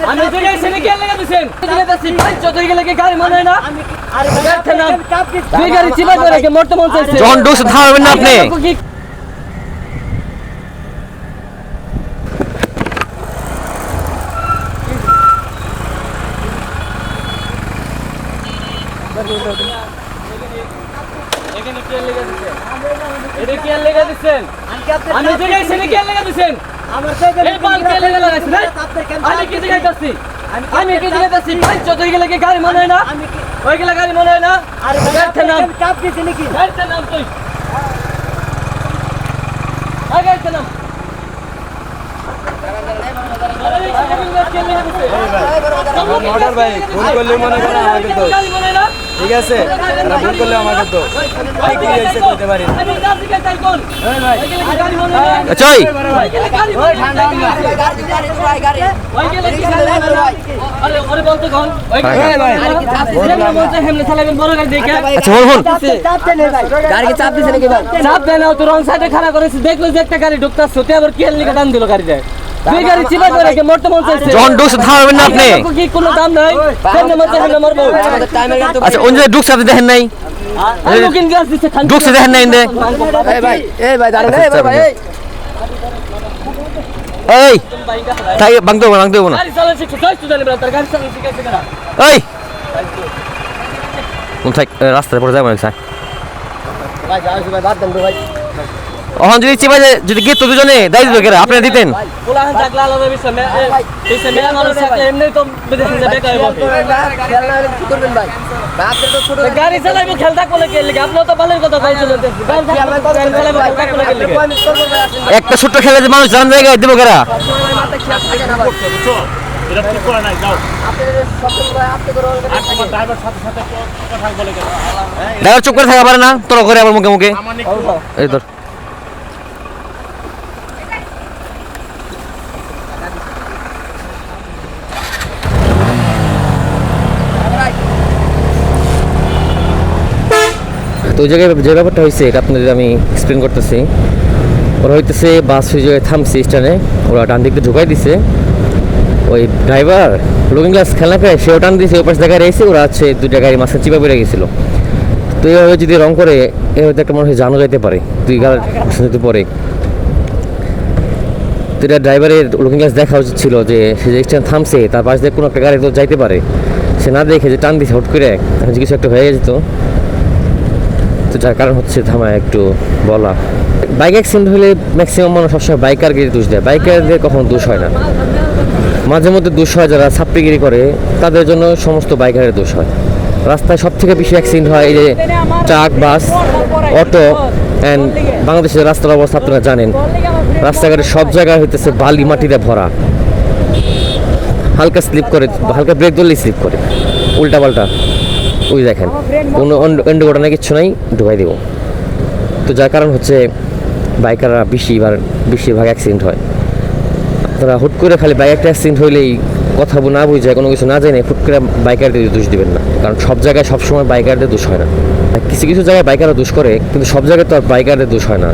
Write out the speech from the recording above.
আমি যেটা সেটা কি লাগা দিছেন দিতেছি ভাই যতই গেলে কি গাড়ি মনে হয় না আরে দুই গাড়ি চিপা করে কি মরতে মন চাইছে জন ডুস থামাবেন না আপনি এখানে কি লাগা দিছেন এটা কি লাগা দিছেন আমি যেটা সেটা কি লাগা দিছেন আমার এই বাল কে লাগা লাগাইছেন আমি কি জিগাইতাছি আমি কি জিগাইতাছি ভাই যতই গেলে কি গাড়ি মনে হয় না ওই গেলে গাড়ি মনে হয় না আরে চাপ দিছেন নাকি গাড়িতে নাম তুই গাড়িতে নাম মোটর ভাই ফোন করলে মনে করেন আমাকে তো ঠিক আছে ফোন করলে আমাকে তো কি হইছে কইতে পারি চই দেখলো যে একটা গাড়ি ঢুকতাছে আবার কি লিখে দাম দিল গাড়ি দেয় দুই গাড়ি চিপা করে কি মরতে মন চাইছে জন ডুস থামাবেন না আপনি কি কোনো দাম নাই কেন মরতে হেন মরবো আচ্ছা ওই যে ডুস আপনি দেখেন নাই আমি বুকিং গ্লাস দিতে খান ডুস দেখেন নাই ইন্দে এই ভাই দাঁড়ান এই ভাই এই তাই বাংতো না গাড়ি চালাচ্ছে কি কষ্ট জানি বড় তার গাড়ি চালাচ্ছে কি করে এই কোন থাক রাস্তায় পড়ে যাবেন স্যার ভাই যাও ভাই বাদ দেন তো ভাই ওখান যদি চিপা যদি গিয়ে তো দুজনে দাই দিত কেরা আপনি দিতেন পোলাহান থাকলে আলাদা বিষয় এই মেয়ে মানুষ থাকলে এমনি তো বিদেশে যাবে কাই বলতে খেলনা হলে কি করবেন ভাই ভাই আপনি তো ছোট গাড়ি চালাইবো খেল থাকবো না কে লাগে আপনিও তো ভালোর কথা কইছিলেন গাড়ি চালাইবো খেল থাকবো না কে লাগে আমি করব ভাই আসেন একটা ছোট্ট খেলে যে মানুষ জান জায়গায় দেবো কেরা মাথা খেয়াল থাকে না ভাই এটা ঠিক করে নাই যাও আপনি সব ভাই আপনি করে আর তোমার ড্রাইভার সাথে সাথে কথা বলে গেল ড্রাইভার চুপ করে থাকা পারে না তোরা করে আবার মুখে মুখে আমার এই তোর তো ওই জায়গায় যে ব্যাপারটা হয়েছে এটা আপনাদের আমি এক্সপ্লেন করতেছি ওরা হইতেছে বাস ওই জায়গায় থামছে স্ট্যান্ডে ওরা ডান দিক দিয়ে ঢুকাই দিছে ওই ড্রাইভার লুকিং গ্লাস খেলনা খায় সেও টান দিয়েছে ওই পাশে জায়গায় রয়েছে ওরা আছে দুইটা গাড়ি মাঝখানে চিপা বেড়ে গেছিলো তো এইভাবে যদি রং করে এভাবে একটা মানুষ জানো যাইতে পারে দুই গাড়ি যদি পরে তো এটা ড্রাইভারের লুকিং গ্লাস দেখা উচিত ছিল যে সে যে স্ট্যান্ড থামছে তার পাশ দিয়ে কোনো একটা গাড়ি তো যাইতে পারে সে না দেখে যে টান দিছে হট করে এখন যে কিছু একটা হয়ে যেত তো যার কারণ হচ্ছে থামায় একটু বলা বাইক অ্যাক্সিডেন্ট হলে ম্যাক্সিমাম মানুষ সবসময় বাইকারকে দোষ দেয় বাইকারদের কখনো দোষ হয় না মাঝে মধ্যে দোষ হয় যারা ছাপ্পিগিরি করে তাদের জন্য সমস্ত বাইকারের দোষ হয় রাস্তায় সব থেকে বেশি অ্যাক্সিডেন্ট হয় এই যে ট্রাক বাস অটো অ্যান্ড বাংলাদেশের রাস্তার অবস্থা আপনারা জানেন রাস্তাঘাটে সব জায়গায় হইতেছে বালি মাটিতে ভরা হালকা স্লিপ করে হালকা ব্রেক ধরলেই স্লিপ করে উল্টা পাল্টা ওই দেখেন কোনো অন্য ঘটনা কিচ্ছু নাই ঢুকাই দেবো তো যার কারণ হচ্ছে বাইকাররা বেশিরভাগ অ্যাক্সিডেন্ট হয় তারা হুট করে খালি বাইক একটা অ্যাক্সিডেন্ট হইলেই কথা না বুঝে কোনো কিছু না জানে হুট করে বাইকারদের দোষ দিবেন না কারণ সব জায়গায় সবসময় বাইকারদের দোষ হয় না কিছু কিছু জায়গায় বাইকাররা দোষ করে কিন্তু সব জায়গায় তো আর বাইকারদের দোষ হয় না